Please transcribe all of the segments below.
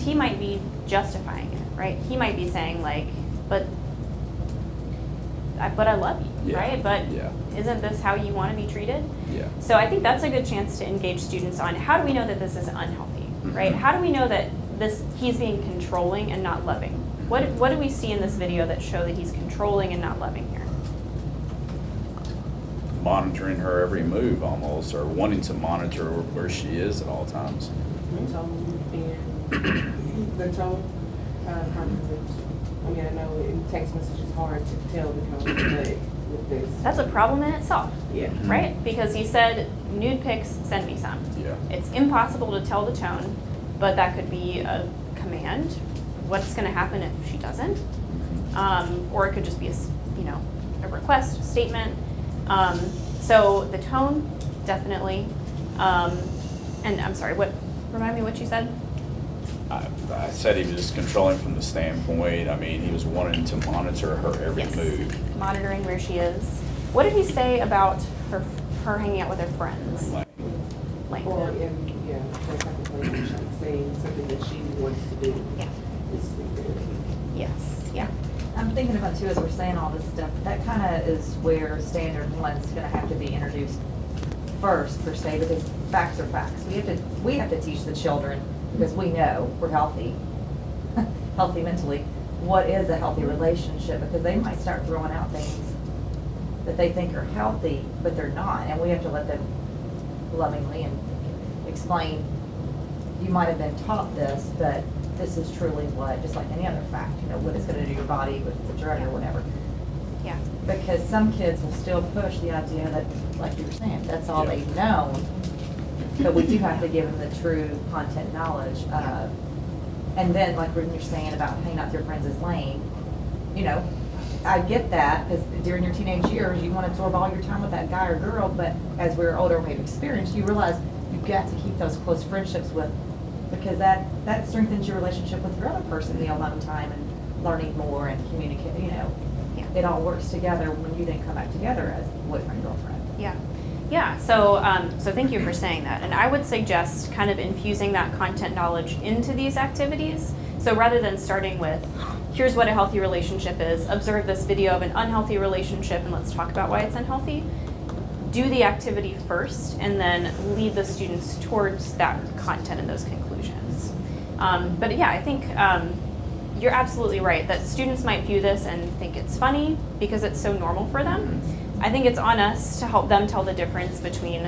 he might be justifying it, right? He might be saying like, but I love you, Yeah. right? But Yeah. isn't this how you want to be treated? Yeah. So I think that's a good chance to engage students on how do we know that this is unhealthy, right? How do we know that he's being controlling and not loving? What do we see in this video that show that he's controlling and not loving here? Monitoring her every move almost, or wanting to monitor where she is at all times. The tone and the tone, conversation. I mean, I know in text message it's hard to tell the tone, but with this. That's a problem in itself, Yeah. right? Because he said, nude pics, send me some. Yeah. It's impossible to tell the tone, but that could be a command. What's going to happen if she doesn't? Or it could just be a request, a statement. So the tone, definitely. And I'm sorry, remind me what you said? I said he was just controlling from the standpoint, I mean, he was wanting to monitor her every Yes. move. Monitoring where she is. What did he say about her hanging out with her friends? Like, Like, Or that type of language, like saying something that she wants to do. yeah, Is yes, yeah. I'm thinking about too, as we're saying all this stuff, that kind of is where standard one's gonna have to be introduced first, per se, because facts are facts. We have to teach the children, because we know we're healthy, healthy mentally, what is a healthy relationship, because they might start throwing out things that they think are healthy, but they're not, and we have to let them lovingly and explain, you might have been taught this, but this is truly what, just like any other fact, what it's gonna do to your body, with the drug or whatever. Yeah. Because some kids will still push the idea that, like you were saying, that's all Yeah. they've known. But we do have to give them the true content knowledge. And then, like when you're saying about hanging out with your friends is lame, I get that, because during your teenage years, you want to absorb all your time with that guy or girl, but as we're older and we've experienced, you realize you've got to keep those close friendships with, because that strengthens your relationship with your other person the alone time and learning more and communicating, Yeah. It all works together when you then come back together as boyfriend, girlfriend. Yeah, yeah. So thank you for saying that. And I would suggest kind of infusing that content knowledge into these activities. So rather than starting with, here's what a healthy relationship is, observe this video of an unhealthy relationship, and let's talk about why it's unhealthy. Do the activity first, and then lead the students towards that content and those conclusions. But yeah, I think you're absolutely right that students might view this and think it's funny because it's so normal for them. I think it's on us to help them tell the difference between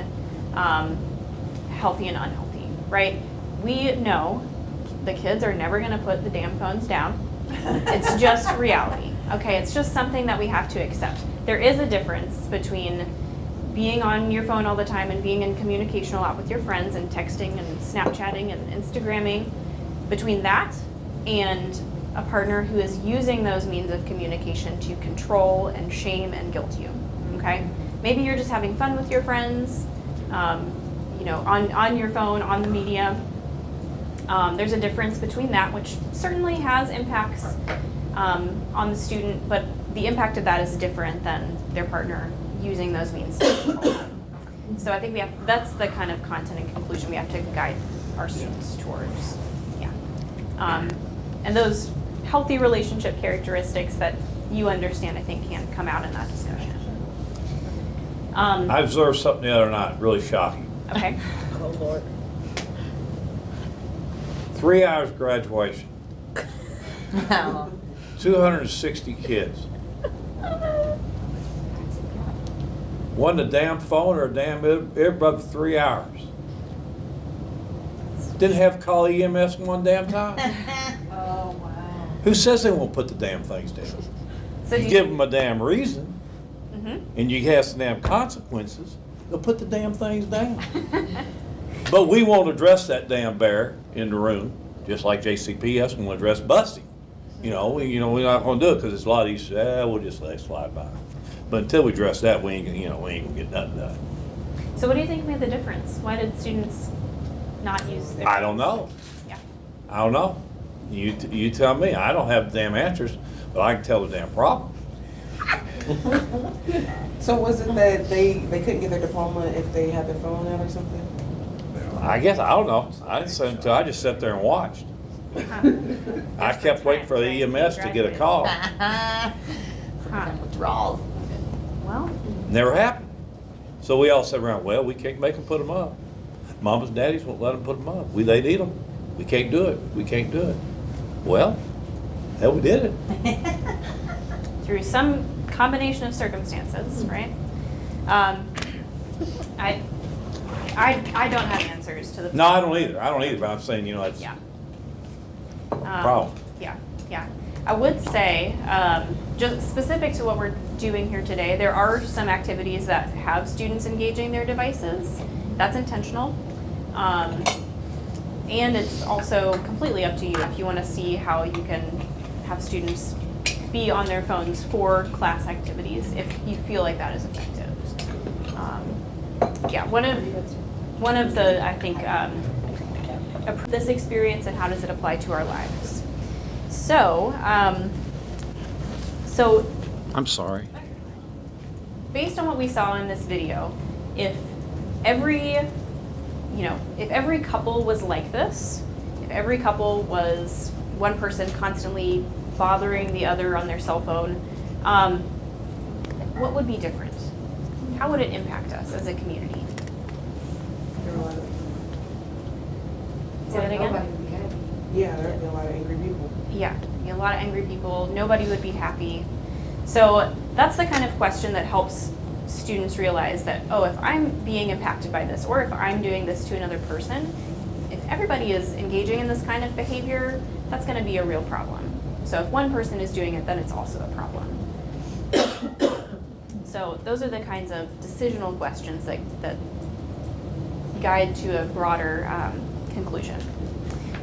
healthy and unhealthy, right? We know the kids are never going to put the damn phones down. It's just reality, okay? It's just something that we have to accept. There is a difference between being on your phone all the time and being in communication a lot with your friends and texting and Snapchatting and Instagramming, between that and a partner who is using those means of communication to control and shame and guilt you, okay? Maybe you're just having fun with your friends, on your phone, on the media. There's a difference between that, which certainly has impacts on the student, but the impact of that is different than their partner using those means to control them. So I think that's the kind of content and conclusion we have to guide our students towards. Yeah. And those healthy relationship characteristics that you understand, I think, can come out in that discussion. I observed something the other night, really shocking. Okay. Oh, Lord. 3 hours graduation, No. 260 kids. Wasn't a damn phone or a damn earbud for 3 hours. Didn't have to call EMS one damn time. Oh, wow. Who says they won't put the damn things down? So You give them a damn reason, Mhm. and you have some damn consequences, they'll put the damn things down. But we won't address that damn bear in the room, just like JCPS won't address busing. We're not gonna do it because it's a lot of these, we'll just let it slide by. But until we address that, we ain't gonna get nothing done. So what do you think made the difference? Why did students not use their? I don't know. Yeah. I don't know. You tell me. I don't have the damn answers, but I can tell the damn problem. So was it that they couldn't get their diploma if they had their phone out or something? I guess, I don't know. I didn't say until I just sat there and watched. I kept waiting for the EMS to get a call. Withdrawals. Well, Never happened. So we all sat around, well, we can't make them put them up. Mamas and daddies won't let them put them up. They need them. We can't do it. We can't do it. Well, hell, we did it. through some combination of circumstances, right? I don't have answers to the. No, I don't either. I don't either, but I'm saying, it's Yeah. a problem. Yeah. I would say, just specific to what we're doing here today, there are some activities that have students engaging their devices. That's intentional. And it's also completely up to you if you want to see how you can have students be on their phones for class activities, if you feel like that is effective. Yeah, one of the, I think, this experience and how does it apply to our lives. So, I'm sorry. based on what we saw in this video, if every couple was like this, if every couple was one person constantly bothering the other on their cell phone, what would be different? How would it impact us as a community? Say that again? Nobody would be happy. Yeah, there'd be a lot of angry people. Yeah, a lot of angry people, nobody would be happy. So that's the kind of question that helps students realize that, oh, if I'm being impacted by this, or if I'm doing this to another person, if everybody is engaging in this kind of behavior, that's gonna be a real problem. So if one person is doing it, then it's also a problem. So those are the kinds of decisional questions that guide to a broader conclusion.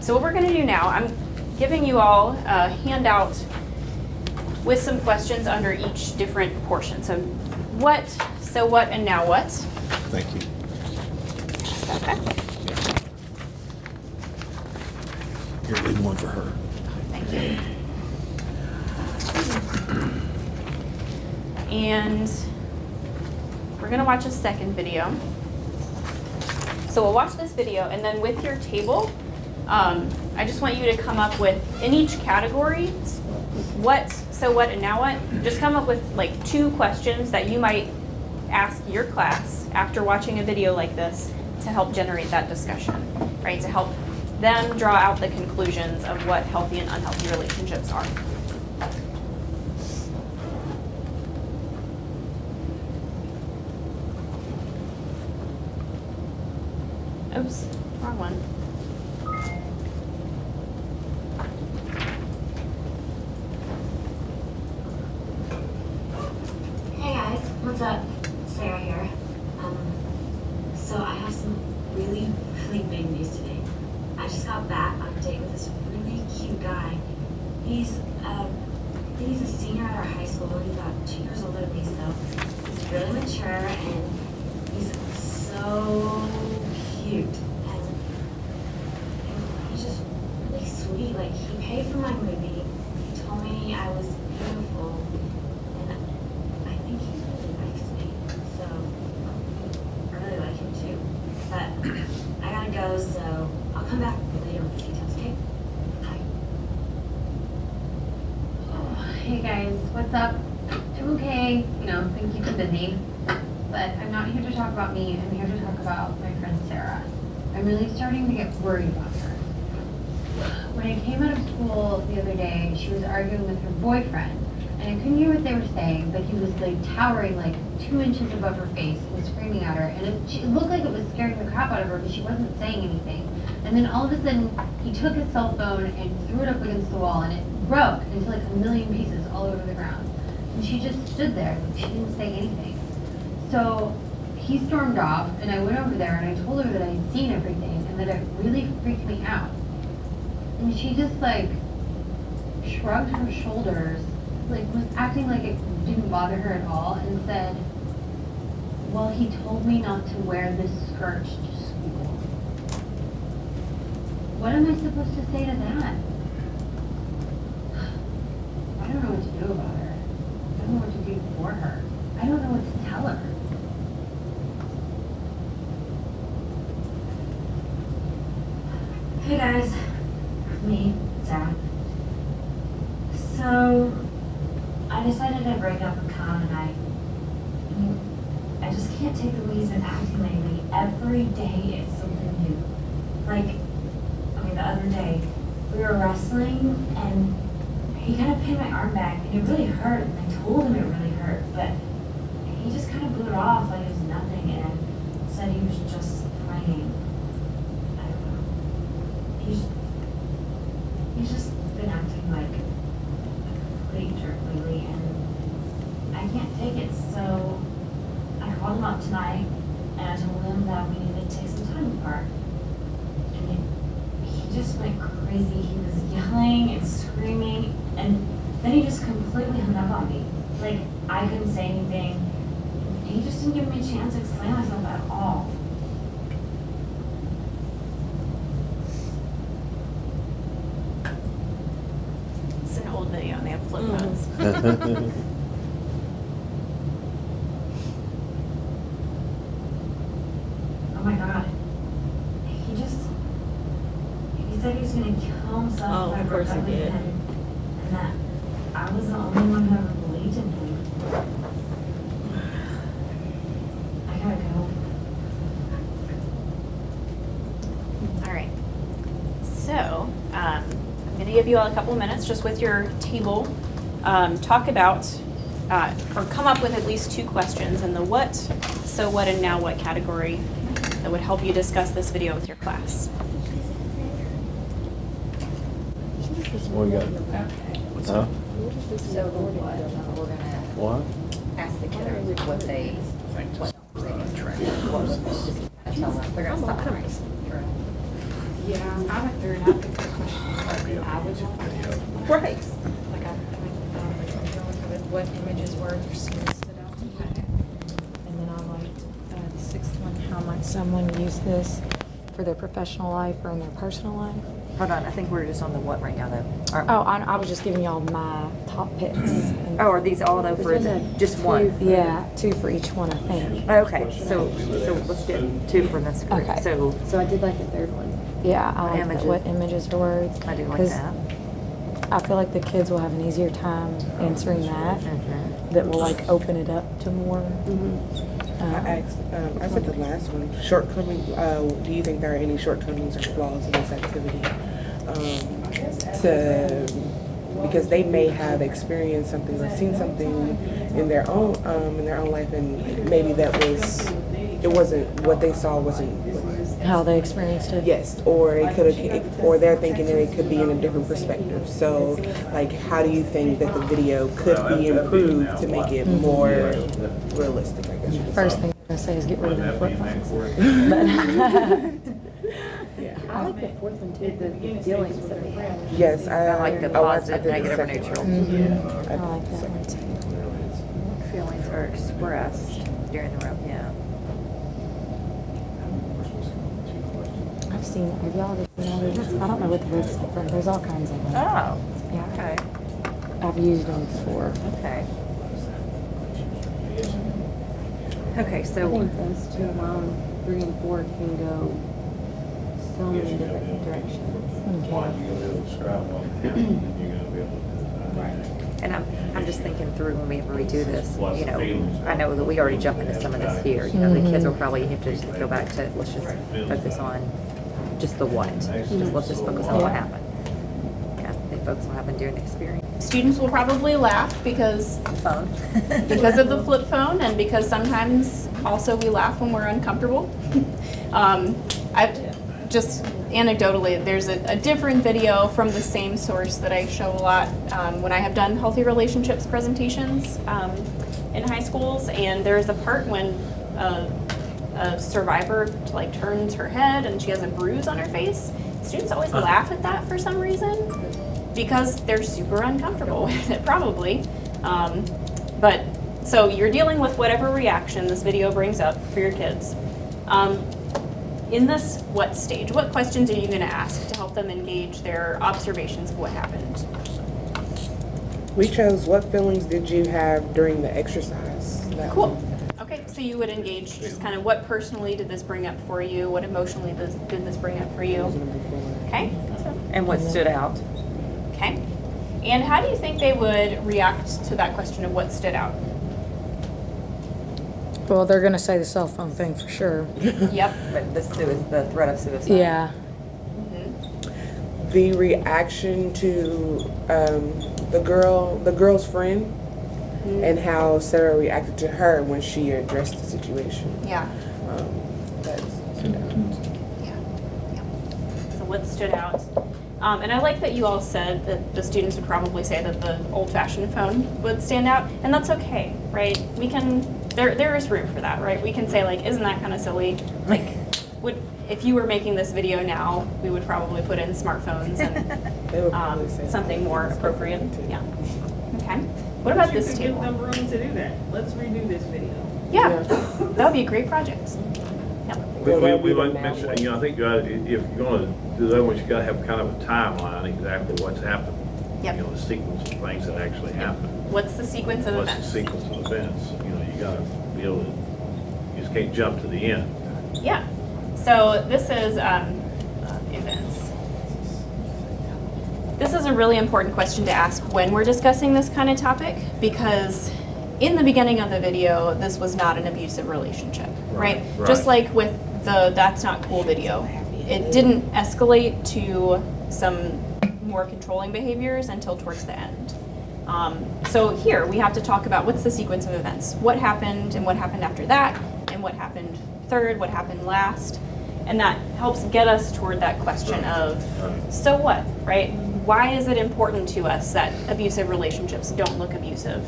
So what we're going to do now, I'm giving you all a handout with some questions under each different portion. So what, so what, and now what? Thank you. Okay. Here, leave one for her. Thank you. And we're going to watch a second video. So we'll watch this video, and then with your table, I just want you to come up with, in each category, what, so what, and now what? Just come up with like 2 questions that you might ask your class after watching a video like this to help generate that discussion, right? To help them draw out the conclusions of what healthy and unhealthy relationships are. Oops, wrong one. Hey guys, what's up? Sarah here. So I have some really big news today. I just got back on a date with this really cute guy. He's I think he's a senior at our high school. He's about 2 years older than me, so he's really mature and he's so cute. And he's just really sweet. Like, he paid for my movie. He told me I was beautiful. And I think he really likes me. So I really like him too. But I gotta go, so I'll come back later with the details, okay? Bye. Oh, hey guys, what's up? I'm okay, things keep me busy, but I'm not here to talk about me, I'm here to talk about my friend Sarah. I'm really starting to get worried about her. When I came out of school the other day, she was arguing with her boyfriend, and I couldn't hear what they were saying, but he was like towering like 2 inches above her face and screaming at her, and it looked like it was scaring the crap out of her, but she wasn't saying anything. And then all of a sudden, he took his cell phone and threw it up against the wall, and it broke into like a million pieces all over the ground. And she just stood there, like she didn't say anything. So he stormed off, and I went over there and I told her that I had seen everything and that it really freaked me out. And she just like shrugged her shoulders, like was acting like it didn't bother her at all, and said, well, he told me not to wear this skirt to school. What am I supposed to say to that? I don't know what to do about her. I don't know what to do for her. I don't know what to tell her. Hey guys, me. Sarah. So, I decided to break up with Con, and I mean, I just can't take the way he's been acting lately. Every day it's something new. Like, okay, the other day, we were wrestling, and he kind of pinned my arm back, and it really hurt, and I told him it really hurt, but he just kind of blew it off like it was nothing, and said he was just playing. I don't know. He's just been acting like a complete jerk lately, and I can't take it, so I called him up tonight, and I told him that we needed to take some time apart. And he just went crazy. He was yelling and screaming, and then he just completely hung up on me. Like, I couldn't say anything. He just didn't give me a chance to explain myself at all. It's an old video and they have flip phones. Oh my God. He said he was gonna kill himself if I broke up with him. And that I was the only one who ever believed in him. I gotta go. All right. So, I'm going to give you all a couple of minutes just with your table. Talk about or come up with at least 2 questions in the what, so what, and now what category that would help you discuss this video with your class. What we got? Huh? So we're gonna What? ask the kiddos what they, Thanks. just tell them, they're gonna summarize. Yeah, I haven't figured out the questions that I would want. Right. Like what images, words, or scenes stood out to me. And then I liked the 6th one, how might someone use this for their professional life or in their personal life? Hold on, I think we're just on the what right now though. Oh, I was just giving y'all my top picks. And Oh, are these all though for just one? yeah, 2 for each one, I think. Okay, so let's get 2 from this group. Okay. So So I did like the third one. Yeah, I like Images. what images or words. I do like 'cause that. I feel like the kids will have an easier time answering that. Mhm. That will like open it up to more. I asked, I said the last one, shortcoming, do you think there are any shortcomings or flaws in this activity? Because they may have experienced something or seen something in their own life, and maybe it wasn't what they saw wasn't. How they experienced it. Yes, or or they're thinking that it could be in a different perspective. So, like, how do you think that the video could be improved to make it more realistic? I guess. First thing I'm gonna say is get rid of the flip phones. I like the fourth one too, the dealings that they have. Yes, I like the positive, negative, or neutral. I like that one too. Feelings are expressed during the room, yeah. I've seen, have y'all ever seen all these? I don't know what the books are from. There's all kinds of them. Oh, Yeah. okay, I've used them before. okay. Okay, I so, think those 2 alone, 3 and 4 can go so many different directions. Okay. and I'm just thinking through whenever we do this, you know, I know that we already jump into some of this here. You know, the kids will probably have to just go back to, let's just focus on just the what. Let's just focus on what happened. Yeah, they focus on what happened during the experience. Students will probably laugh because Phone. because of the flip phone, and because sometimes also we laugh when we're uncomfortable. I've just anecdotally, there's a different video from the same source that I show a lot when I have done healthy relationships presentations in high schools, and there's a part when a survivor like turns her head and she has a bruise on her face. Students always laugh at that for some reason because they're super uncomfortable with it, probably. But so you're dealing with whatever reaction this video brings up for your kids. In this what stage, what questions are you going to ask to help them engage their observations of what happened? We chose what feelings did you have during the exercise? Cool. Okay, so you would engage just kind of what personally did this bring up for you? What emotionally did this bring up for you? Okay. And what stood out? Okay. And how do you think they would react to that question of what stood out? Well, they're gonna say the cell phone thing for sure. Yep. But the threat of suicide. Yeah. The reaction to the girl's friend, and how Sarah reacted to her when she addressed the situation. Yeah. That stood out. Yeah. So what stood out? And I like that you all said that the students would probably say that the old-fashioned phone would stand out, and that's okay, right? We can, there is room for that, right? We can say like, isn't that kind of silly? Like, if you were making this video now, we would probably put in smartphones and They would probably say something more that's appropriate. too. Yeah. Okay. What about this You table? could give them room to do that. Let's redo this video. Yeah, that would be a great project. Yep. We might mention, I think if you're gonna do that one, you gotta have kind of a timeline, exactly what's happened. Yep. The sequence of things that actually happen. What's the sequence of What's the events? sequence of events? You gotta be able to, you just can't jump to the end. Yeah. So this is events. This is a really important question to ask when we're discussing this kind of topic, because in the beginning of the video, this was not an abusive relationship, right? Right. Just like with the "that's not cool" video, it didn't escalate to some more controlling behaviors until towards the end. So here we have to talk about what's the sequence of events, what happened and what happened after that, and what happened third, what happened last, and that helps get us toward that question of, so what, right? Why is it important to us that abusive relationships don't look abusive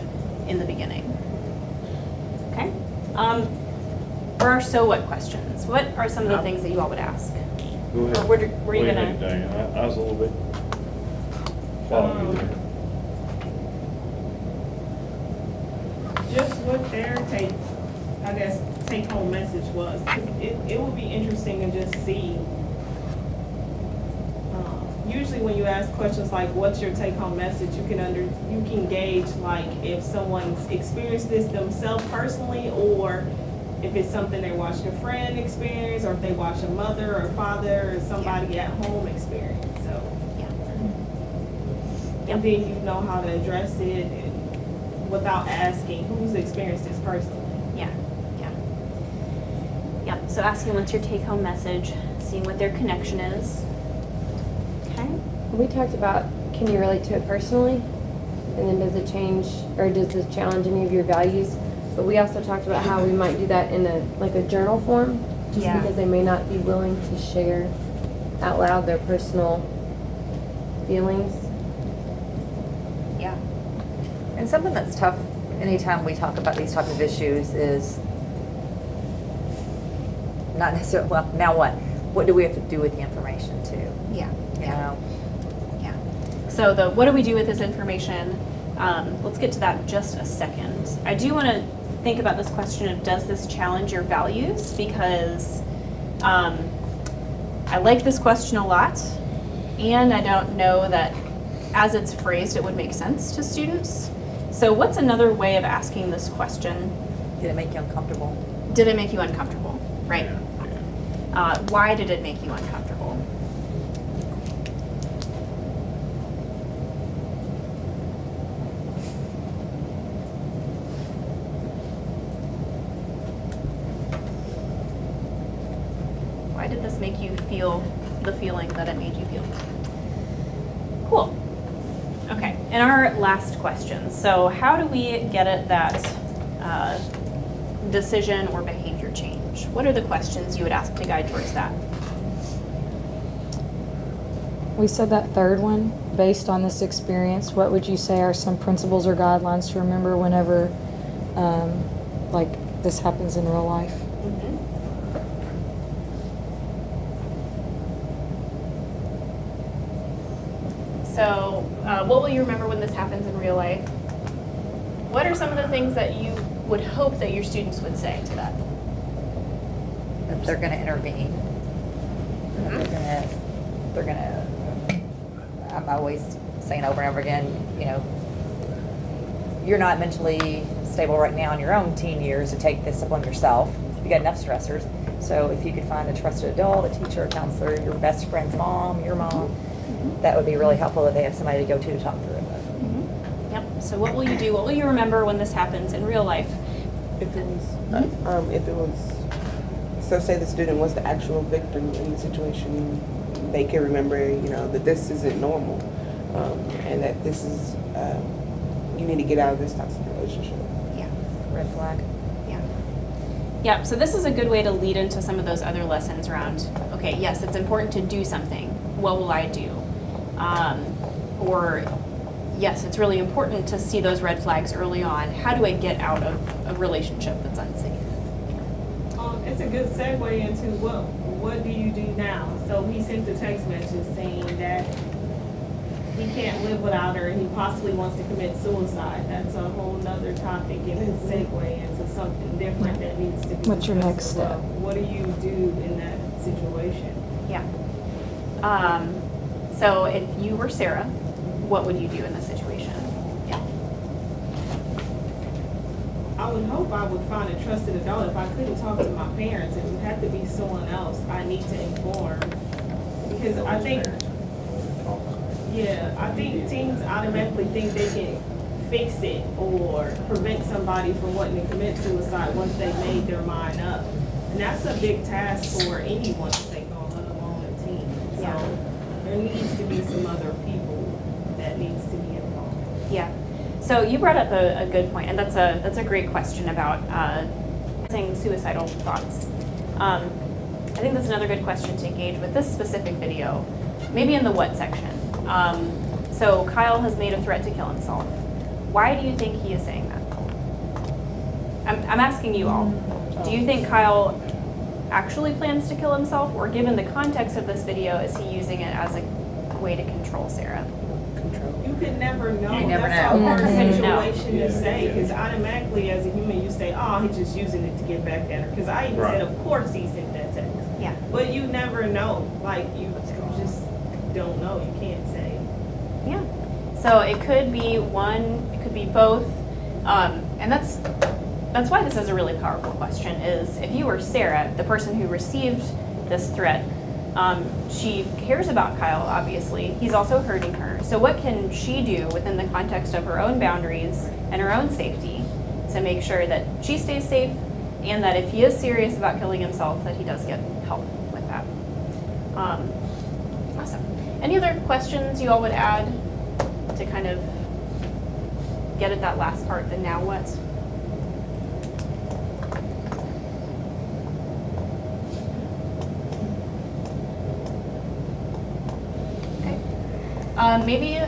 in the beginning? Okay. For our so what questions, what are some of the things that you all would ask? Go ahead. Or were you What do you gonna? think, Diane? I was a little bit following you there. Just what their take home message was. 'Cause it would be interesting to just see. Usually when you ask questions like, what's your take home message, you can gauge like if someone's experienced this themselves personally, or if it's something they watched a friend experience, or if they watch a mother or father or somebody at home experience. So, Yeah. and then you know how to address it and without asking who's experienced this personally. Yeah. Yeah. Yep. So asking what's your take home message, seeing what their connection is. Okay. We talked about, can you relate to it personally? And then does it change, or does this challenge any of your values? But we also talked about how we might do that in a journal form, just Yeah. because they may not be willing to share out loud their personal feelings. Yeah. And something that's tough anytime we talk about these type of issues is not necessarily, well, now what? What do we have to do with the information too? Yeah. You know? Yeah. So what do we do with this information? Let's get to that in just a second. I do want to think about this question of, does this challenge your values? Because I like this question a lot, and I don't know that as it's phrased it would make sense to students. So what's another way of asking this question? Did it make you uncomfortable? Did it make you uncomfortable? Right. Why did it make you uncomfortable? Why did this make you feel the feeling that it made you feel? Cool. Okay, and our last question. So how do we get at that decision or behavior change? What are the questions you would ask to guide towards that? We said that third one, based on this experience, what would you say are some principles or guidelines to remember whenever, like, this happens in real life? So, what will you remember when this happens in real life? What are some of the things that you would hope that your students would say to that? That they're gonna intervene. They're gonna, I'm always saying over and over again, you know, you're not mentally stable right now in your own teen years to take this upon yourself. You got enough stressors. So if you could find a trusted adult, a teacher, a counselor, your best friend's mom, your mom, that would be really helpful that they have somebody to go to talk through it with. Yep. So what will you do? What will you remember when this happens in real life? If it was, so say the student was the actual victim in the situation, they can remember, that this isn't normal, and that this is, you need to get out of this toxic relationship. Yeah. Red flag. Yeah. Yeah. So this is a good way to lead into some of those other lessons around, okay, yes, it's important to do something. What will I do? Or yes, it's really important to see those red flags early on. How do I get out of a relationship that's unsafe? It's a good segue into what do you do now? So he sent a text message saying that he can't live without her and he possibly wants to commit suicide. That's a whole nother topic and a segue into something different that needs to be What's your next discussed as step? well. What do you do in that situation? Yeah. So if you were Sarah, what would you do in this situation? Yeah. I would hope I would find a trusted adult. If I couldn't talk to my parents, it would have to be someone else I need to inform. Because I think teens automatically think they can fix it or prevent somebody from wanting to commit suicide once they've made their mind up. And that's a big task for anyone to take on, let alone a teen. Yeah. So there needs to be some other people that needs to be involved. Yeah. So you brought up a good point, and that's a great question about saying suicidal thoughts. I think that's another good question to engage with this specific video, maybe in the what section. So Kyle has made a threat to kill himself. Why do you think he is saying that? I'm asking you all. Do you think Kyle actually plans to kill himself, or given the context of this video, is he using it as a way to control Sarah? You could never know. You never That's know. a hard Mhm. situation to say, because automatically as a human you say, oh, he's just using it to get back at her. Because I even said, of course he sent that text. Yeah. But you never know. Like, you just don't know. You can't say. Yeah. So it could be one, it could be both. And that's why this is a really powerful question, is if you were Sarah, the person who received this threat, she cares about Kyle, obviously. He's also hurting her. So what can she do within the context of her own boundaries and her own safety to make sure that she stays safe, and that if he is serious about killing himself, that he does get help with that? Awesome. Any other questions you all would add to kind of get at that last part, the now what? Maybe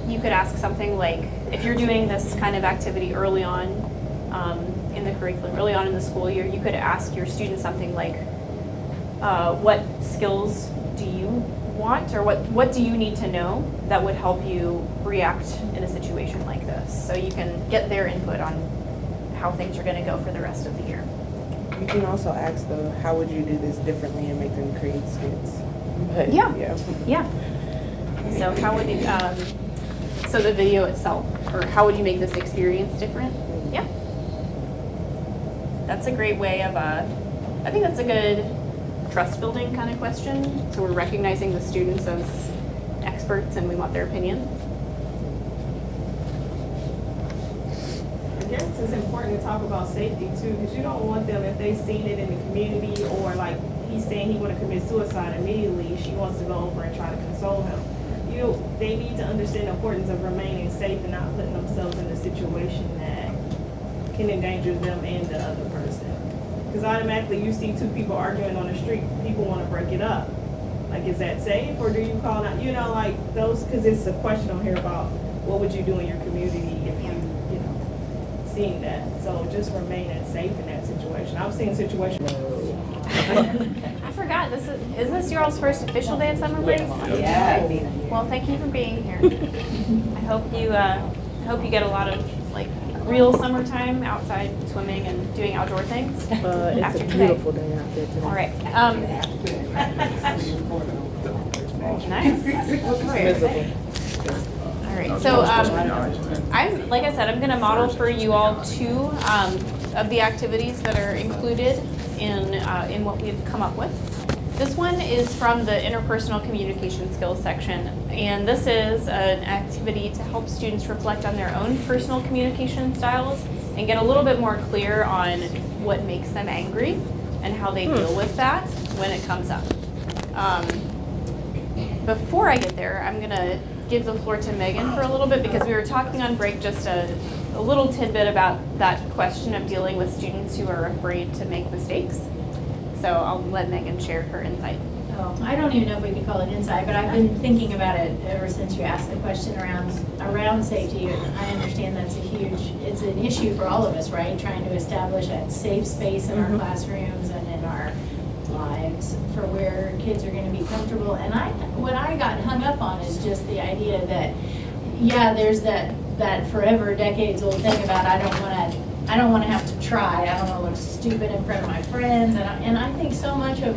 you could ask something like, if you're doing this kind of activity early on in the curriculum, early on in the school year, you could ask your students something like, what skills do you want, or what do you need to know that would help you react in a situation like this? So you can get their input on how things are going to go for the rest of the year. You can also ask them, how would you do this differently, and make them create skits. But, Yeah. yeah. Yeah. So how would you, so the video itself, or how would you make this experience different? Yeah. That's a great way of, I think that's a good trust building kind of question. So we're recognizing the students as experts and we want their opinion. I guess it's important to talk about safety too, because you don't want them, if they've seen it in the community, or like he's saying he want to commit suicide immediately, she wants to go over and try to console him. They need to understand the importance of remaining safe and not putting themselves in a situation that can endanger them and the other person. Because automatically you see two people arguing on the street, people want to break it up. Like, is that safe, or do you call out, like those, because it's a question on here about what would you do in your community if you seeing that. So just remain safe in that situation. I've seen situations. I forgot, is this your all's first official day of summer break? Yeah. Well, thank you for being here. I hope you get a lot of real summertime outside swimming and doing outdoor things It's after a today. beautiful day out there today. All right. Nice. All right. So like I said, I'm going to model for you all two of the activities that are included in what we've come up with. This one is from the interpersonal communication skills section, and this is an activity to help students reflect on their own personal communication styles and get a little bit more clear on what makes them angry and how they deal with that when it comes up. Before I get there, I'm gonna give the floor to Megan for a little bit because we were talking on break just a little tidbit about that question of dealing with students who are afraid to make mistakes. So I'll let Megan share her insight. Oh, I don't even know if we could call it insight, but I've been thinking about it ever since you asked the question around safety. I understand that's it's an issue for all of us, right? Trying to establish a safe space in our classrooms and in our lives for where kids are going to be comfortable. And what I got hung up on is just the idea that, yeah, there's that forever, decades old thing about I don't want to have to try. I don't want to look stupid in front of my friends. And I think so much of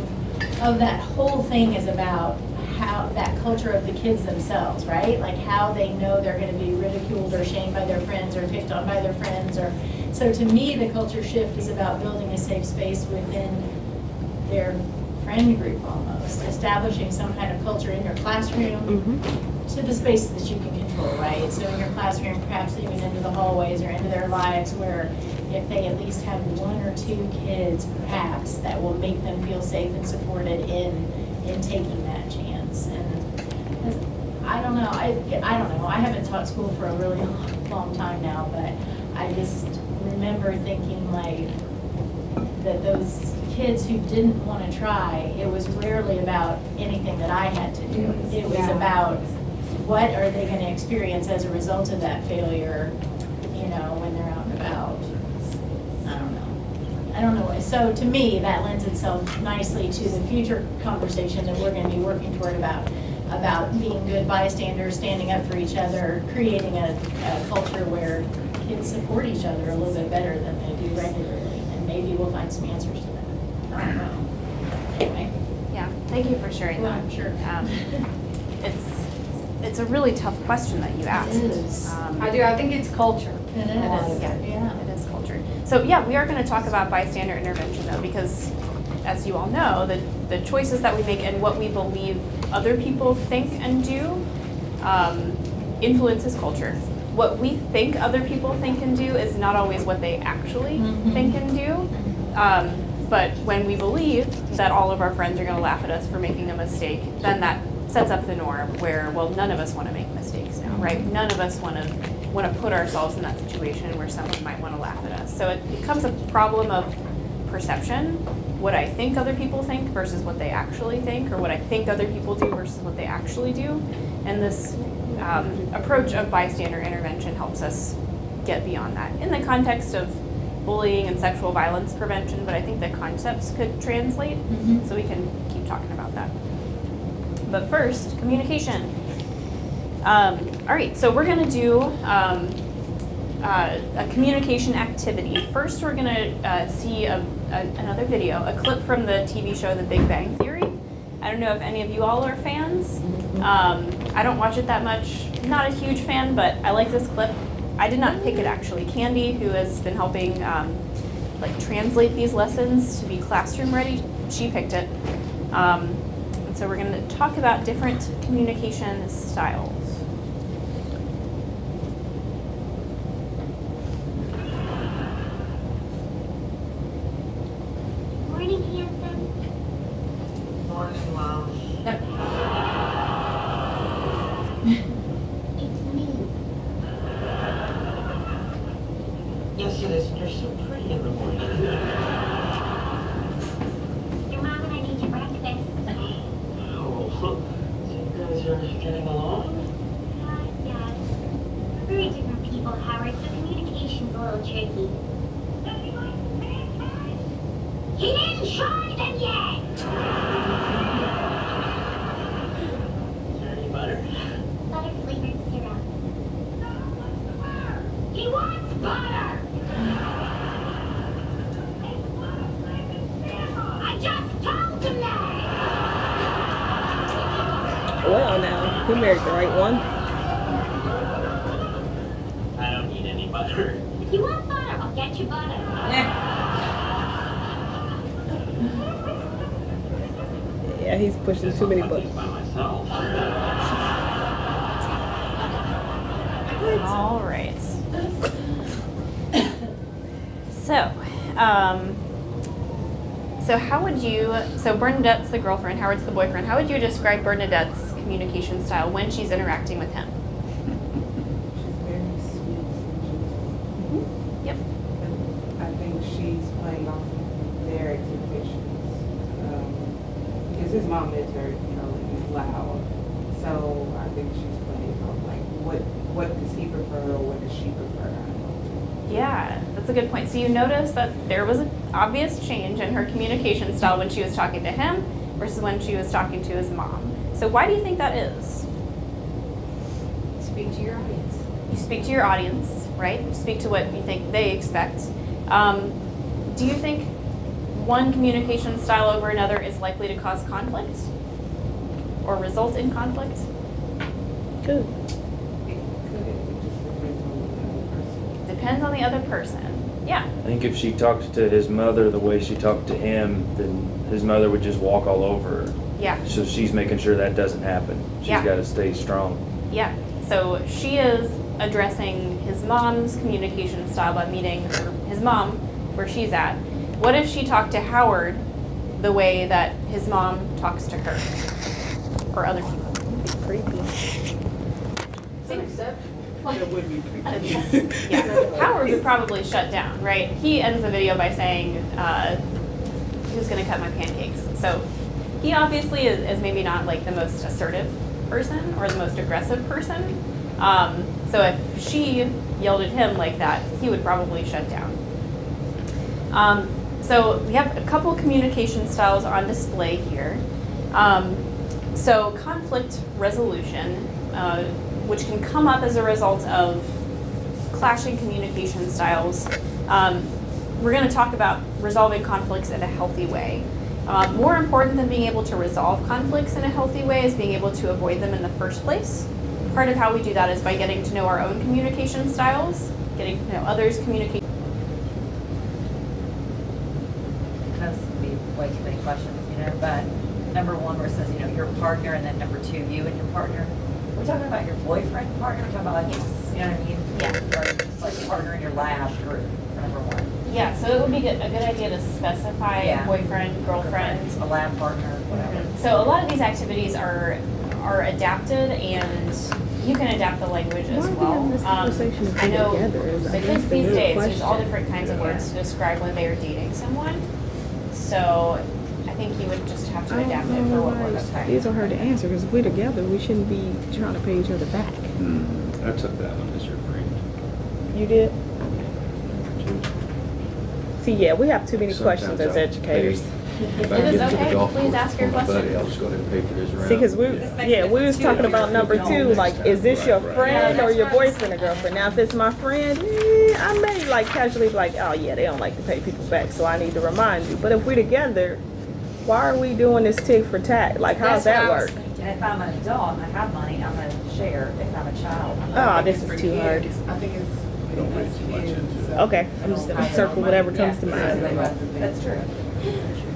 that whole thing is about how that culture of the kids themselves, right? Like how they know they're going to be ridiculed or shamed by their friends or picked on by their friends. So to me, the culture shift is about building a safe space within their friend group almost, establishing some kind of culture in your classroom to the spaces that you can control, right? So in your classroom, perhaps even into the hallways or into their lives where if they at least have one or two kids perhaps that will make them feel safe and supported in taking that chance. And I don't know, I don't know. I haven't taught school for a really long time now, but I just remember thinking like that those kids who didn't want to try, it was rarely about anything that I had to do. It was about what are they going to experience as a result of that failure, when they're out and about. I don't know. So to me, that lends itself nicely to the future conversation that we're going to be working toward about being good bystanders, standing up for each other, creating a culture where kids support each other a little bit better than they do regularly. And maybe we'll find some answers to that. I don't know. Anyway. Yeah, thank you for sharing Well, that. I'm sure. It's a really tough question that you asked. It is. I think it's culture. It is. Yeah. It is culture. So yeah, we are going to talk about bystander intervention though, because as you all know, the choices that we make and what we believe other people think and do influences culture. What we think other people think and do is not always what they actually think and do. But when we believe that all of our friends are going to laugh at us for making a mistake, then that sets up the norm where, well, none of us want to make mistakes now, right? None of us want to put ourselves in that situation where someone might want to laugh at us. So it becomes a problem of perception, what I think other people think versus what they actually think, or what I think other people do versus what they actually do. And this approach of bystander intervention helps us get beyond that in the context of bullying and sexual violence prevention, but I think the concepts could translate, so we can keep talking about that. But first, communication. All right, so we're gonna do a communication activity. First, we're gonna see another video, a clip from the TV show The Big Bang Theory. I don't know if any of you all are fans. I don't watch it that much, not a huge fan, but I like this clip. I did not pick it actually. Candy, who has been helping translate these lessons to be classroom ready, she picked it. And so we're going to talk about different communication styles. Morning, handsome. Morning, Mom. It's me. Yes, it is. You're so pretty in the morning. Your mom and I need your breakfast. Oh, so you guys are getting along? Yes. We're very different people, Howard, so communication's a little tricky. He didn't try them yet! Is there any butter? Butter-flavored syrup. He wants butter! I just told him that! Well, now, who married the right one? I don't need any butter. If you want butter, I'll get you butter. Yeah, he's pushing Guess too I'll many have to eat buttons. by myself. All right. So, so how would you, so Bernadette's the girlfriend, Howard's the boyfriend. How would you describe Bernadette's communication style when she's interacting with him? She's very sweet and gentle. Yep. I think she's playing off of their expectations. Because his mom is very, loud. So I think she's playing off like what does he prefer or what does she prefer? Yeah, that's a good point. So you notice that there was an obvious change in her communication style when she was talking to him versus when she was talking to his mom. So why do you think that is? Speak to your audience. You speak to your audience, right? You speak to what you think they expect. Do you think one communication style over another is likely to cause conflict or result in conflict? Good. Depends on the other person. Yeah. I think if she talked to his mother the way she talked to him, then his mother would just walk all over her. Yeah. So she's making sure that doesn't happen. She's Yeah. got to stay strong. Yeah. So she is addressing his mom's communication style by meeting his mom where she's at. What if she talked to Howard the way that his mom talks to her or other people? Creepy. That would be Yeah, Howard would probably shut down, right? He ends the video by saying, who's gonna cut my pancakes? So he obviously is maybe not like the most assertive person or the most aggressive person. So if she yelled at him like that, he would probably shut down. So we have a couple communication styles on display here. So conflict resolution, which can come up as a result of clashing communication styles. We're going to talk about resolving conflicts in a healthy way. More important than being able to resolve conflicts in a healthy way is being able to avoid them in the first place. Part of how we do that is by getting to know our own communication styles, getting to know others' communication. Those would be way too many questions, but number one where it says, your partner, and then number two, you and your partner. We're talking about your boyfriend partner, we're talking about like, you know what I mean? Yeah. Or just like a partner in your lab group, for number one. Yeah, so it would be a good idea to specify Yeah. boyfriend, girlfriend. A lab partner, whatever. So a lot of these activities are adapted, and you can adapt the language as well. I know the kids these days use all different kinds of words to describe when they are dating someone. So I think you would just have to adapt it for what works. These are hard to answer because if we're together, we shouldn't be trying to pay each other back. I took that one as your friend. You did? See, yeah, we have too many questions as educators. If I It is get to the okay. golf Please course ask your with my buddy, questions. I'll just go ahead and pay for his round. See, because we was talking about number two, like, is this your friend or your boyfriend or girlfriend? Now, if it's my friend, I may like casually be like, oh yeah, they don't like to pay people back, so I need to remind you. But if we're together, why are we doing this tit for tat? Like, how's that work? And if I'm an adult and I have money, I'm gonna share. If I'm a child, I'm Oh, gonna this is too hard. I think it's. Don't read too much into it. Okay, I'm just gonna circle whatever comes to mind. That's true.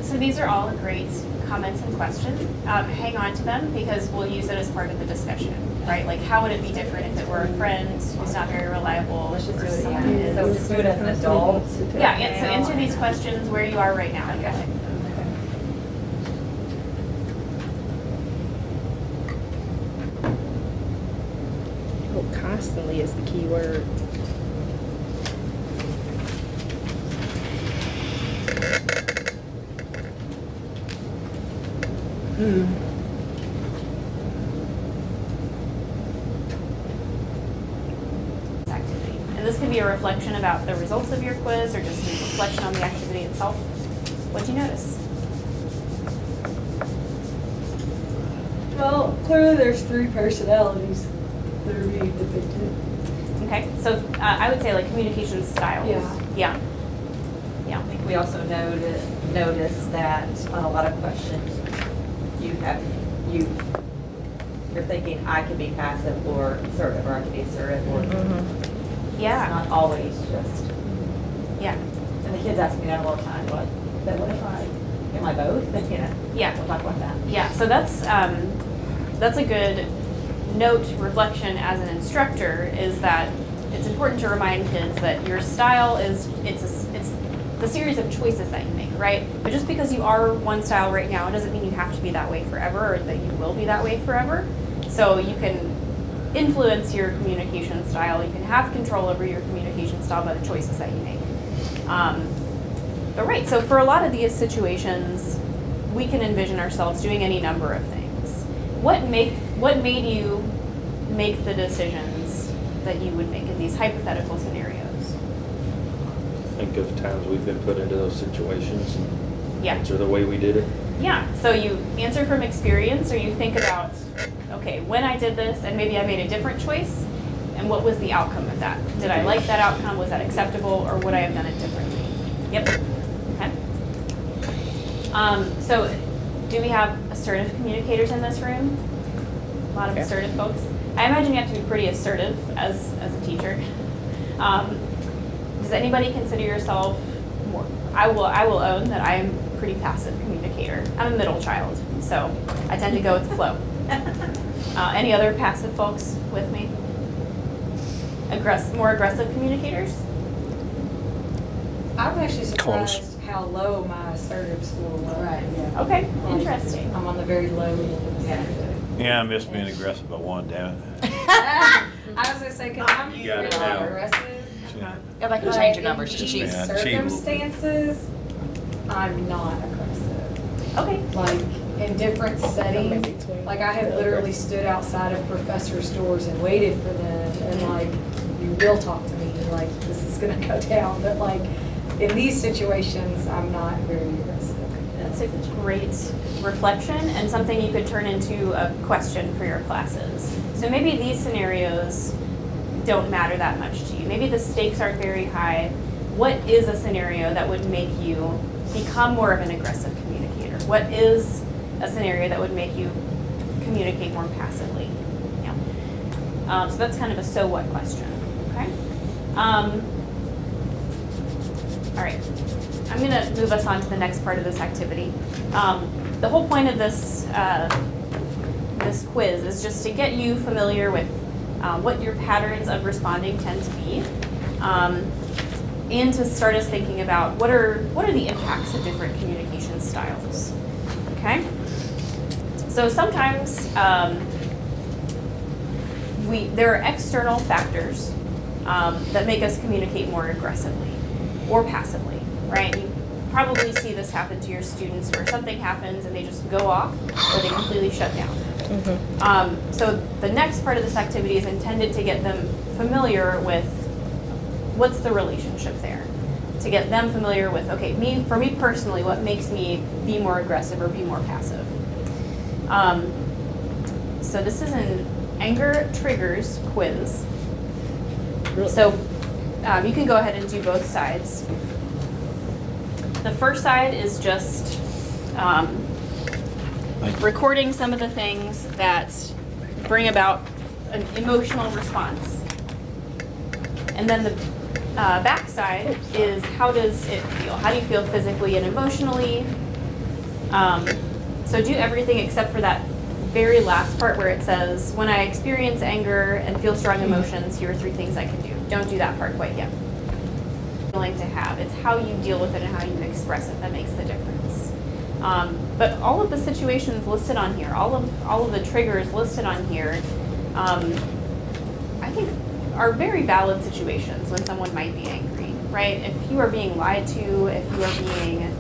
So these are all great comments and questions. Hang on to them because we'll use it as part of the discussion, right? Like, how would it be different if it were a friend who's not very reliable? Let's just do or it someone again. So who's- just do it as an adult. Yeah, so answer these questions where you are right now. Okay. Oh, constantly is the key word. Activity. And this could be a reflection about the results of your quiz or just a reflection on the activity itself. What'd you notice? Well, clearly there's three personalities that are being depicted. Okay, so I would say like communication styles. Yeah. Yeah. I think we also notice that on a lot of questions, you're thinking I can be passive or assertive, or I can be assertive, or it's Yeah. not always just. Yeah. And the kids ask me that all the time, what if I Am I both? You know, Yeah. we'll talk about that. Yeah, so that's a good note, reflection as an instructor, is that it's important to remind kids that your style is, it's the series of choices that you make, right? But just because you are one style right now, it doesn't mean you have to be that way forever, or that you will be that way forever. So you can influence your communication style, you can have control over your communication style by the choices that you make. But right, so for a lot of these situations, we can envision ourselves doing any number of things. What made you make the decisions that you would make in these hypothetical scenarios? Think of times we've been put into those situations and Yeah. answer the way we did it. Yeah, so you answer from experience, or you think about, okay, when I did this and maybe I made a different choice, and what was the outcome of that? Did I like that outcome? Was that acceptable, or would I have done it differently? Yep. Okay. So do we have assertive communicators in this room? A lot of assertive folks. I imagine you have to be pretty assertive as a teacher. Does anybody consider yourself more? I will own that I am a pretty passive communicator. I'm a middle child, so I tend to go with the flow. Any other passive folks with me? More aggressive communicators? I'm actually Close. surprised how low my assertive score was. Right, yeah. Okay, interesting. I'm on the very low end. Yeah. Yeah, I miss being aggressive. I want, damn it. I was gonna say, cause I'm You got it really now. aggressive. Yeah, they can change your numbers, just cheat. Yeah, In cheat a little bit. circumstances, I'm not aggressive. Okay. Like, in different settings, like I have literally stood outside of professors' doors and waited for them, and like, you will talk to me, like, this is gonna go down, but like, in these situations, I'm not very aggressive. That's a great reflection and something you could turn into a question for your classes. So maybe these scenarios don't matter that much to you. Maybe the stakes aren't very high. What is a scenario that would make you become more of an aggressive communicator? What is a scenario that would make you communicate more passively? Yeah. So that's kind of a so what question. Okay. All right. I'm going to move us on to the next part of this activity. The whole point of this this quiz is just to get you familiar with what your patterns of responding tend to be, and to start us thinking about what are the impacts of different communication styles. Okay. So sometimes there are external factors that make us communicate more aggressively or passively, right? You probably see this happen to your students where something happens and they just go off or they completely shut down. So the next part of this activity is intended to get them familiar with what's the relationship there. To get them familiar with, okay, for me personally, what makes me be more aggressive or be more passive. So this is an anger triggers quiz. So you can go ahead and do both sides. The first side is just recording some of the things that bring about an emotional response. And then the back side is how does it feel? How do you feel physically and emotionally? So do everything except for that very last part where it says, when I experience anger and feel strong emotions, here are 3 things I can do. Don't do that part quite yet. Feeling to have. It's how you deal with it and how you express it that makes the difference. But all of the situations listed on here, all of the triggers listed on here, I think are very valid situations when someone might be angry, right? If you are being lied to, if you are being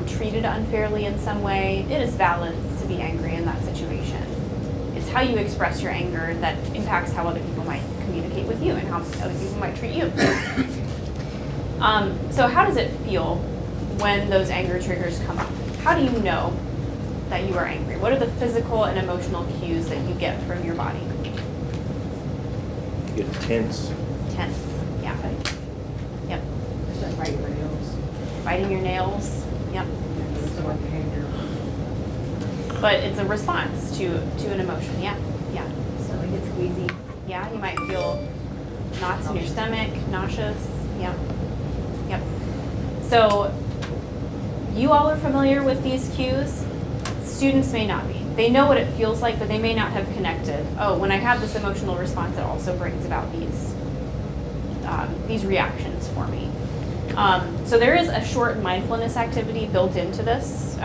treated unfairly in some way, it is valid to be angry in that situation. It's how you express your anger that impacts how other people might communicate with you and how other people might treat you. So how does it feel when those anger triggers come up? How do you know that you are angry? What are the physical and emotional cues that you get from your body? You get tense. Tense, yeah. Yep. Just like biting my nails. Biting your nails, yep. It's still like behavior. But it's a response to an emotion, yeah, yeah. So it gets squeezy. Yeah, you might feel knots in your stomach, nauseous, yep, yep. So you all are familiar with these cues, students may not be. They know what it feels like, but they may not have connected. Oh, when I have this emotional response, it also brings about these reactions for me. So there is a short mindfulness activity built into this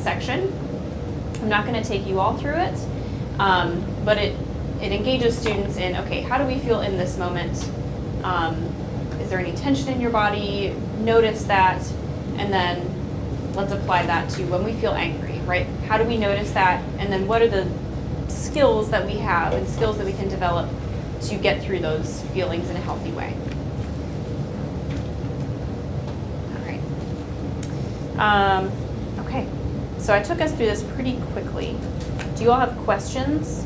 section. I'm not going to take you all through it, but it engages students in, okay, how do we feel in this moment? Is there any tension in your body? Notice that, and then let's apply that to when we feel angry, right? How do we notice that? And then what are the skills that we have and skills that we can develop to get through those feelings in a healthy way? All right. Okay, so I took us through this pretty quickly. Do you all have questions?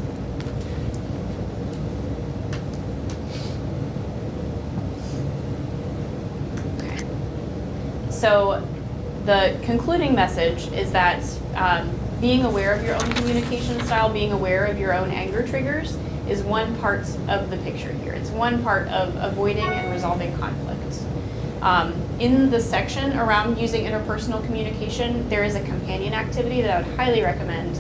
Okay. So the concluding message is that being aware of your own communication style, being aware of your own anger triggers is one part of the picture here. It's one part of avoiding and resolving conflict. In the section around using interpersonal communication, there is a companion activity that I would highly recommend.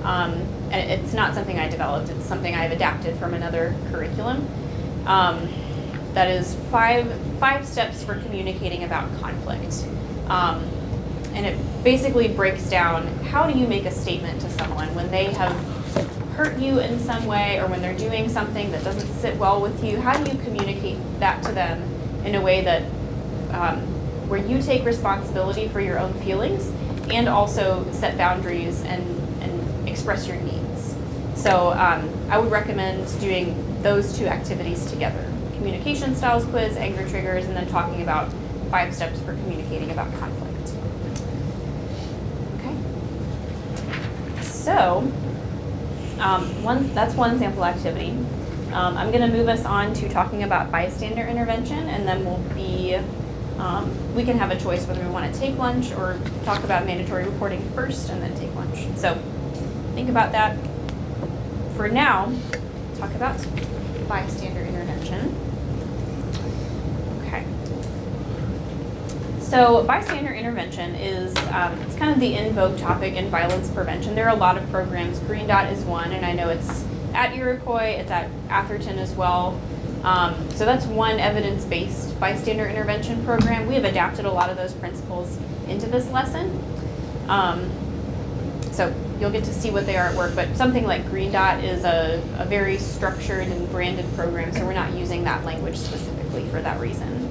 And it's not something I developed, it's something I've adapted from another curriculum. That is five steps for communicating about conflict. And it basically breaks down, how do you make a statement to someone when they have hurt you in some way, or when they're doing something that doesn't sit well with you? How do you communicate that to them in a way that where you take responsibility for your own feelings and also set boundaries and express your needs? So I would recommend doing those two activities together. Communication styles quiz, anger triggers, and then talking about 5 steps for communicating about conflict. Okay. So that's one sample activity. I'm going to move us on to talking about bystander intervention, and then we can have a choice whether we want to take lunch or talk about mandatory reporting first and then take lunch. So think about that. For now, talk about bystander intervention. Okay. So bystander intervention is it's kind of the in vogue topic in violence prevention. There are a lot of programs. Green Dot is one, and I know it's at Iroquois, it's at Atherton as well. So that's one evidence-based bystander intervention program. We have adapted a lot of those principles into this lesson. So you'll get to see what they are at work, but something like Green Dot is a very structured and branded program, so we're not using that language specifically for that reason.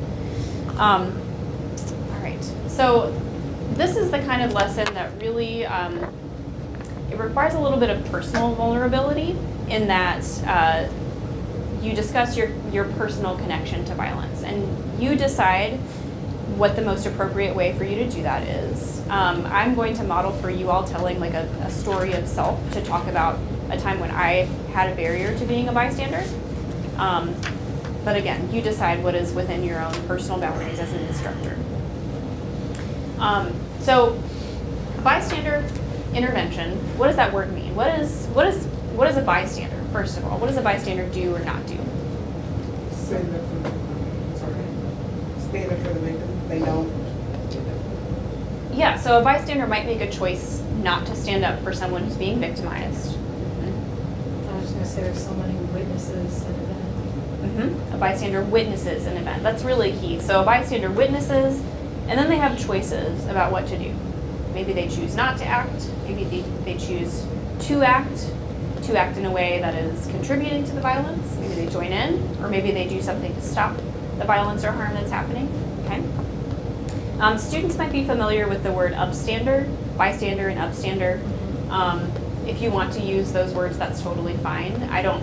All right, so this is the kind of lesson that really, it requires a little bit of personal vulnerability in that you discuss your personal connection to violence, and you decide what the most appropriate way for you to do that is. I'm going to model for you all telling like a story of self to talk about a time when I had a barrier to being a bystander. But again, you decide what is within your own personal boundaries as an instructor. So bystander intervention, what does that word mean? What is a bystander? First of all, what does a bystander do or not do? Stand up for the victim. They don't. Yeah, so a bystander might make a choice not to stand up for someone who's being victimized. I was going to say there's someone who witnesses an event. A bystander witnesses an event. That's really key. So a bystander witnesses, and then they have choices about what to do. Maybe they choose not to act. Maybe they choose to act in a way that is contributing to the violence. Maybe they join in, or maybe they do something to stop the violence or harm that's happening. Okay. Students might be familiar with the word upstander, bystander, and upstander. If you want to use those words, that's totally fine. I don't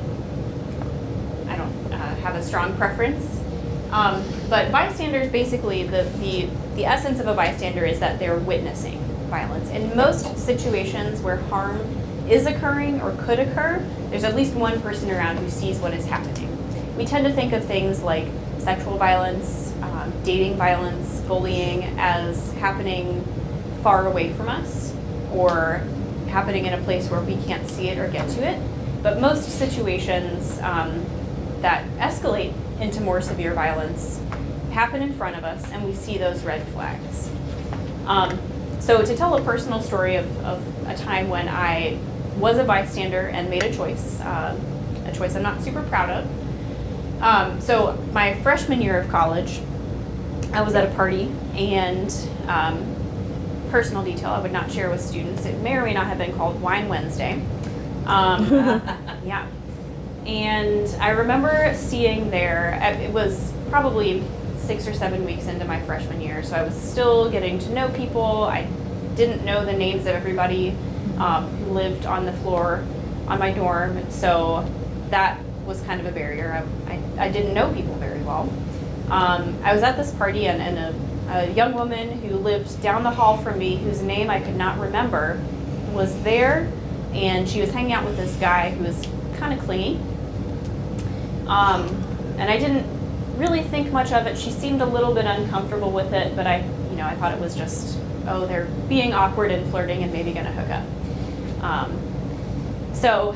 have a strong preference. But bystanders, basically, the essence of a bystander is that they're witnessing violence. In most situations where harm is occurring or could occur, there's at least one person around who sees what is happening. We tend to think of things like sexual violence, dating violence, bullying as happening far away from us or happening in a place where we can't see it or get to it. But most situations that escalate into more severe violence happen in front of us, and we see those red flags. So to tell a personal story of a time when I was a bystander and made a choice I'm not super proud of. So my freshman year of college, I was at a party, and personal detail I would not share with students. It may or may not have been called Wine Wednesday. Yeah. And I remember seeing there, it was probably 6 or 7 weeks into my freshman year, so I was still getting to know people. I didn't know the names of everybody who lived on the floor on my dorm, so that was kind of a barrier. I didn't know people very well. I was at this party, and a young woman who lived down the hall from me, whose name I could not remember, was there, and she was hanging out with this guy who was kind of clingy. And I didn't really think much of it. She seemed a little bit uncomfortable with it, but I thought it was just, oh, they're being awkward and flirting and maybe gonna hook up. So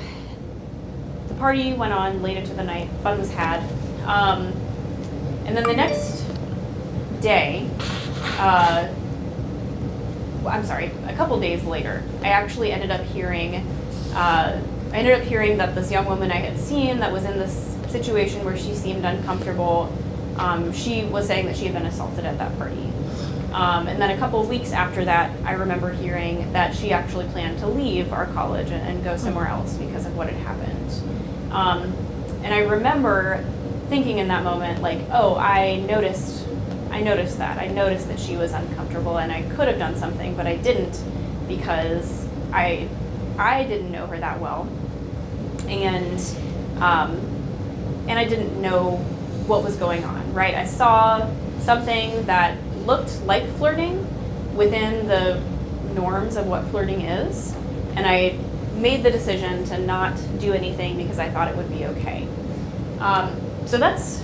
the party went on late into the night, fun was had. And then the next day, a couple days later, I actually ended up hearing that this young woman I had seen that was in this situation where she seemed uncomfortable, she was saying that she had been assaulted at that party. And then a couple of weeks after that, I remember hearing that she actually planned to leave our college and go somewhere else because of what had happened. And I remember thinking in that moment, like, oh, I noticed that she was uncomfortable, and I could have done something, but I didn't because I didn't know her that well, and I didn't know what was going on, right? I saw something that looked like flirting within the norms of what flirting is, and I made the decision to not do anything because I thought it would be okay. So that's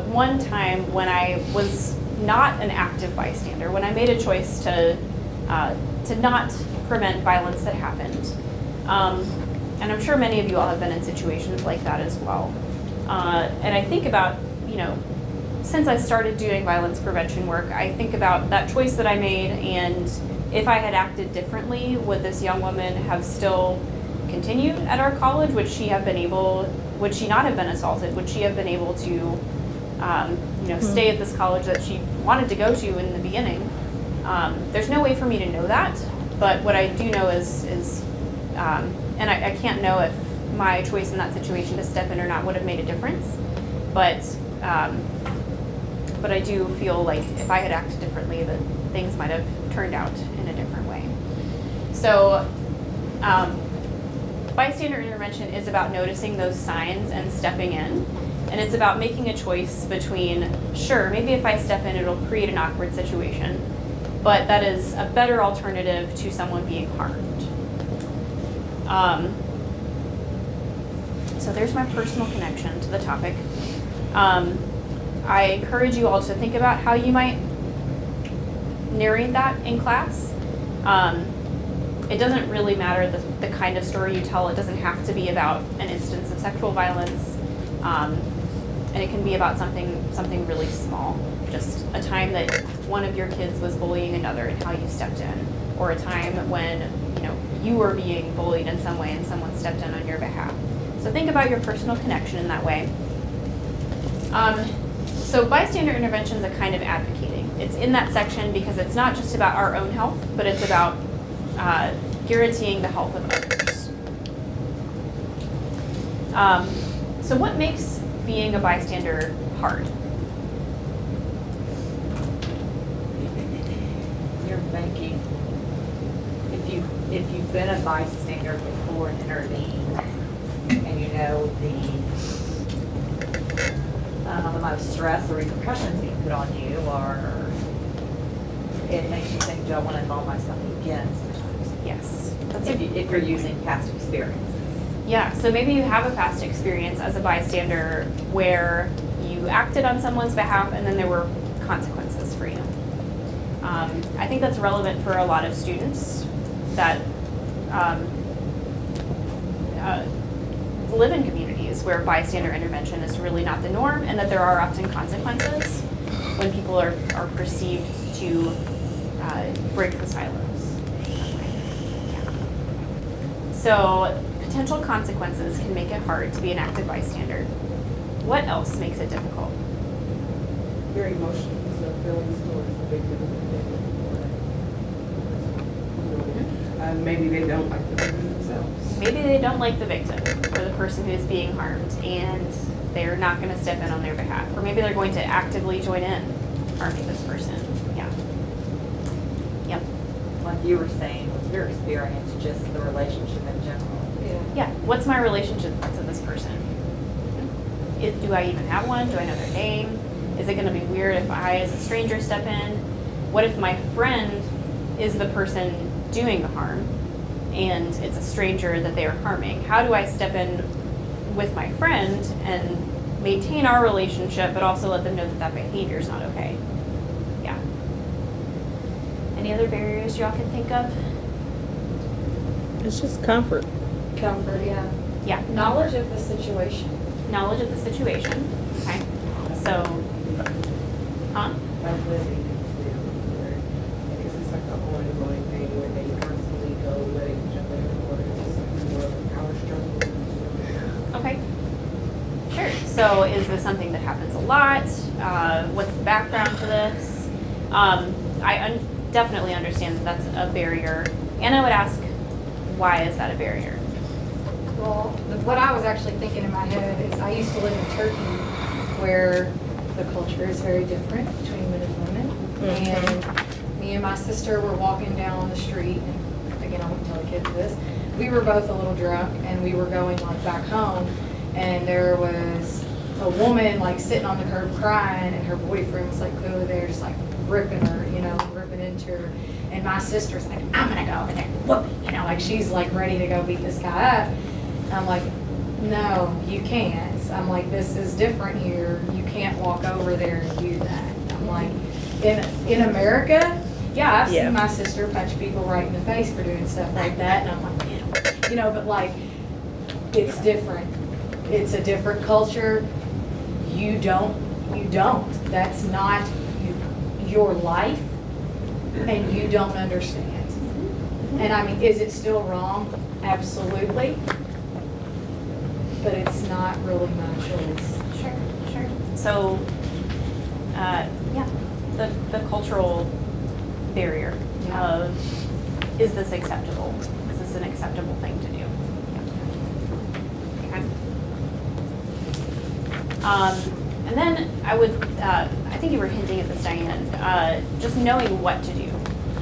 one time when I was not an active bystander, when I made a choice to not prevent violence that happened. And I'm sure many of you all have been in situations like that as well. And I think about, since I started doing violence prevention work, I think about that choice that I made, and if I had acted differently, would this young woman have still continued at our college? Would she not have been assaulted? Would she have been able to, stay at this college that she wanted to go to in the beginning? There's no way for me to know that, but what I do know is and I can't know if my choice in that situation to step in or not would have made a difference, but I do feel like if I had acted differently, that things might have turned out in a different way. So bystander intervention is about noticing those signs and stepping in, and it's about making a choice between, sure, maybe if I step in it'll create an awkward situation, but that is a better alternative to someone being harmed. So there's my personal connection to the topic. I encourage you all to think about how you might narrate that in class. It doesn't really matter the kind of story you tell. It doesn't have to be about an instance of sexual violence, and it can be about something really small. Just a time that one of your kids was bullying another and how you stepped in, or a time when you were being bullied in some way and someone stepped in on your behalf. So think about your personal connection in that way. So bystander intervention is a kind of advocating. It's in that section because it's not just about our own health, but it's about guaranteeing the health of others. So what makes being a bystander hard? You're making, if you've been a bystander before and intervened, and you know the amount of stress or repercussions being put on you, or it makes you think, do I want to involve myself again sometimes? Yes. If you're using past experiences. Yeah, so maybe you have a past experience as a bystander where you acted on someone's behalf and then there were consequences for you. I think that's relevant for a lot of students that live in communities where bystander intervention is really not the norm, and that there are often consequences when people are perceived to break the silos. Yeah. So potential consequences can make it hard to be an active bystander. What else makes it difficult? Your emotions or feelings towards the victim. Maybe they don't like the victim themselves. Maybe they don't like the victim or the person who's being harmed, and they're not going to step in on their behalf. Or maybe they're going to actively join in harming this person. Yeah. Yep. Like you were saying, with your experience, just the relationship in general. Yeah. What's my relationship to this person? Do I even have one? Do I know their name? Is it going to be weird if I, as a stranger, step in? What if my friend is the person doing the harm and it's a stranger that they are harming? How do I step in with my friend and maintain our relationship, but also let them know that that behavior is not okay? Yeah. Any other barriers y'all can think of? It's just comfort. Comfort, yeah. Yeah. Knowledge of the situation. Knowledge of the situation. Okay. So, huh? Like living where it's just like an ongoing thing where they constantly go letting each other or it's just like more of a power struggle. Okay. Sure. So is this something that happens a lot? What's the background to this? I definitely understand that that's a barrier. And I would ask, why is that a barrier? Well, what I was actually thinking in my head is I used to live in Turkey where the culture is very different between men and women. And me and my sister were walking down the street, and again, I won't tell the kids this. We were both a little drunk and we were going like back home, and there was a woman like sitting on the curb crying, and her boyfriend was like clearly there just like ripping her, you know, ripping into her. And my sister's like, I'm gonna go over there, whoop it, you know, like she's like ready to go beat this guy up. I'm like, no, you can't. I'm like, this is different here. You can't walk over there and do that. I'm like, in America, yeah, I've seen my sister punch people right in the face for doing stuff like that, and I'm like, you know, but like, it's different. It's a different culture. You don't. That's not your life, and you don't understand. And I mean, is it still wrong? Absolutely. But it's not really my choice. Sure. So, yeah, the cultural barrier of, is this acceptable? Is this an acceptable thing to do? Yeah. Okay. And then I would, I think you were hinting at this, Diane, just knowing what to do.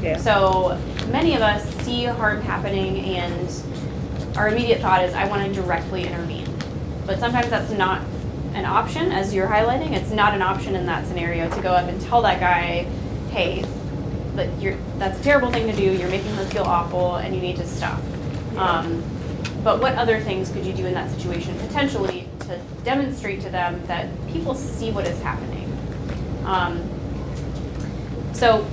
Yeah. So many of us see harm happening and our immediate thought is, I want to directly intervene. But sometimes that's not an option, as you're highlighting. It's not an option in that scenario to go up and tell that guy, hey, that's a terrible thing to do, you're making her feel awful, and you need to stop. But what other things could you do in that situation, potentially, to demonstrate to them that people see what is happening? So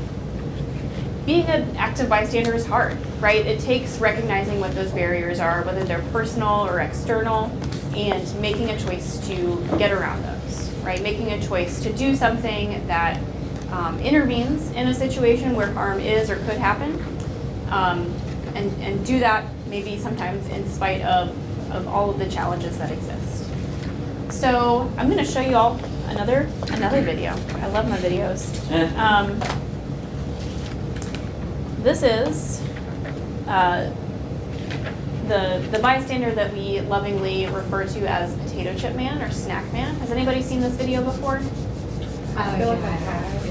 being an active bystander is hard, right? It takes recognizing what those barriers are, whether they're personal or external, and making a choice to get around those, right? Making a choice to do something that intervenes in a situation where harm is or could happen, and do that maybe sometimes in spite of all of the challenges that exist. So I'm going to show you all another video. I love my videos. This is the bystander that we lovingly refer to as Potato Chip Man or Snack Man. Has anybody seen this video before? I feel like I have,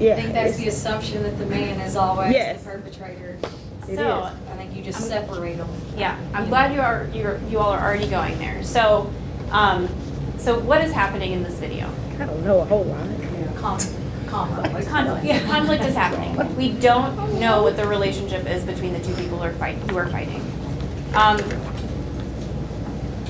Yeah. I think that's the assumption that the man is always Yes. the perpetrator. So I think you just separate them. yeah, I'm glad you all are already going there. So so what is happening in this video? I don't know a whole lot. Conflict. Yeah, conflict is happening. We don't know what the relationship is between the two people who are fighting.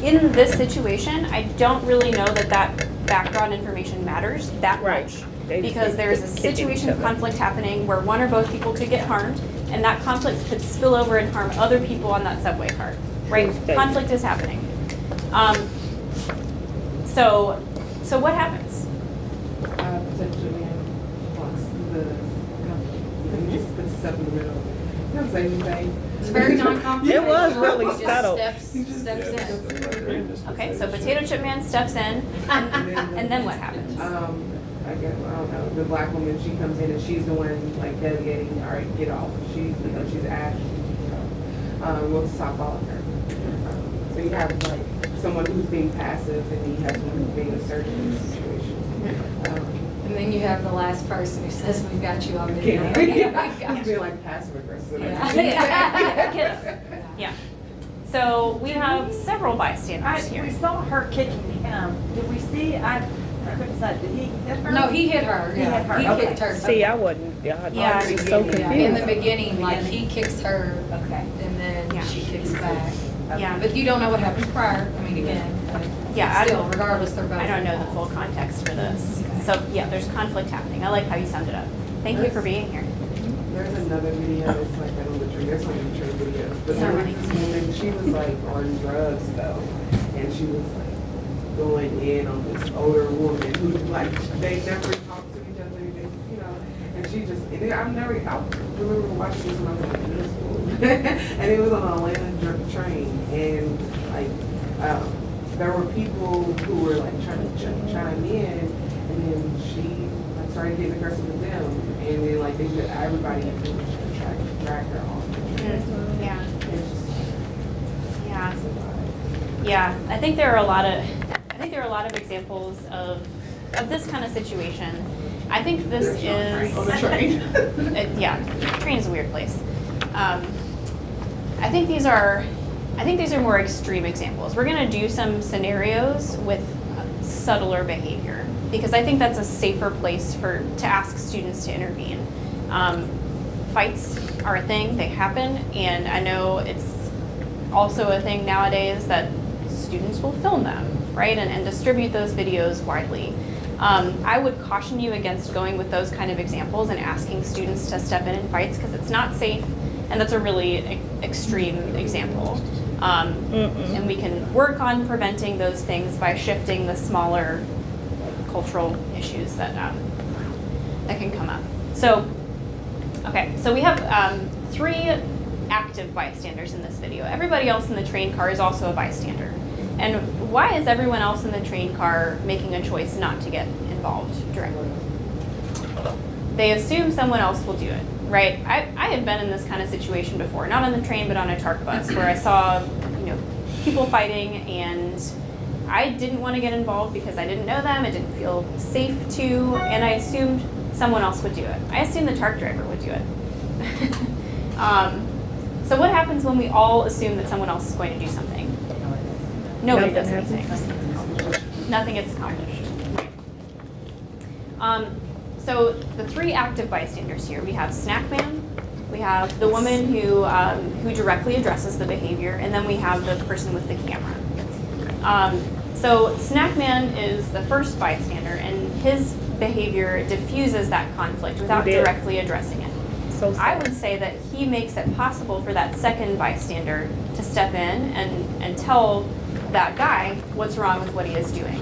In this situation, I don't really know that background information matters that much, because there's a situation of conflict happening where one or both people could get harmed, and that conflict could spill over and harm other people on that subway car. Right? Conflict is happening. So what happens? Potentially blocks the himself in the middle. He doesn't say anything. It's very non-confrontational. It was really He just subtle. Steps in. Okay, so potato chip man steps in, and then what happens? I guess, I don't know, the black woman, she comes in and she's the one like delegating, all right, get off. She's Ash, we'll stop following her. So you have like someone who's being passive and then you have someone who's being assertive in this situation. And then you have the last person who says, we've got you on video. He's being like passive aggressive. Yeah. So we have several bystanders here. We saw her kicking him. Did we see, I couldn't say, did he hit her? No, he hit her. He hit her, He okay. kicked her. See, I wasn't, Yeah, I'd be so Yeah, confused. in the beginning, like, he kicks her, Okay. and then Yeah. she kicks back. Yeah. But you don't know what happened prior, I mean, again, but Yeah, still, regardless, they're both. I don't know the full context for this. So yeah, there's conflict happening. I like how you summed it up. Thank you for being here. There's another video, it's like that on the tree, there's like a tree video. But there was this woman, she was like on drugs though, and she was like going in on this older woman who like, they never talked to each other, they, you know, and she just, and I remember watching this when I was like in middle school. And it was on an Atlanta train, and like, there were people who were like trying to chime in, and then she like started getting aggressive with them, and then like everybody had to drag her off the train. Yeah. It's just, Yeah. it's a lot. Yeah. I think there are a lot of examples of this kind of situation. I think this is On the train. Yeah, train is a weird place. I think these are more extreme examples. We're going to do some scenarios with subtler behavior because I think that's a safer place to ask students to intervene. Fights are a thing; they happen, and I know it's also a thing nowadays that students will film them, right, and distribute those videos widely. I would caution you against going with those kind of examples and asking students to step in fights because it's not safe, and that's a really extreme example. And we can work on preventing those things by shifting the smaller cultural issues that can come up. So, okay, so we have 3 active bystanders in this video. Everybody else in the train car is also a bystander. And why is everyone else in the train car making a choice not to get involved directly? They assume someone else will do it, right? I had been in this kind of situation before, not on the train, but on a TARC bus, where I saw, people fighting, and I didn't want to get involved because I didn't know them, it didn't feel safe to, and I assumed someone else would do it. I assumed the TARC driver would do it. So what happens when we all assume that someone else is going to do something? Nobody does anything. Nothing gets accomplished. So the 3 active bystanders here, we have Snack Man, we have the woman who directly addresses the behavior, and then we have the person with the camera. So Snack Man is the first bystander, and his behavior diffuses that conflict without directly addressing it. So I would say that he makes it possible for that second bystander to step in and tell that guy what's wrong with what he is doing.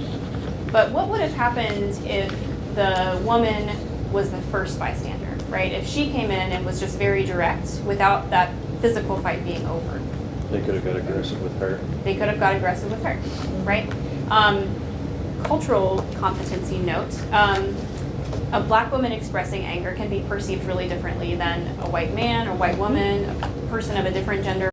But what would have happened if the woman was the first bystander, right? If she came in and was just very direct without that physical fight being over. They could have got aggressive with her. They could have got aggressive with her, right? Cultural competency note. A black woman expressing anger can be perceived really differently than a white man or white woman, a person of a different gender.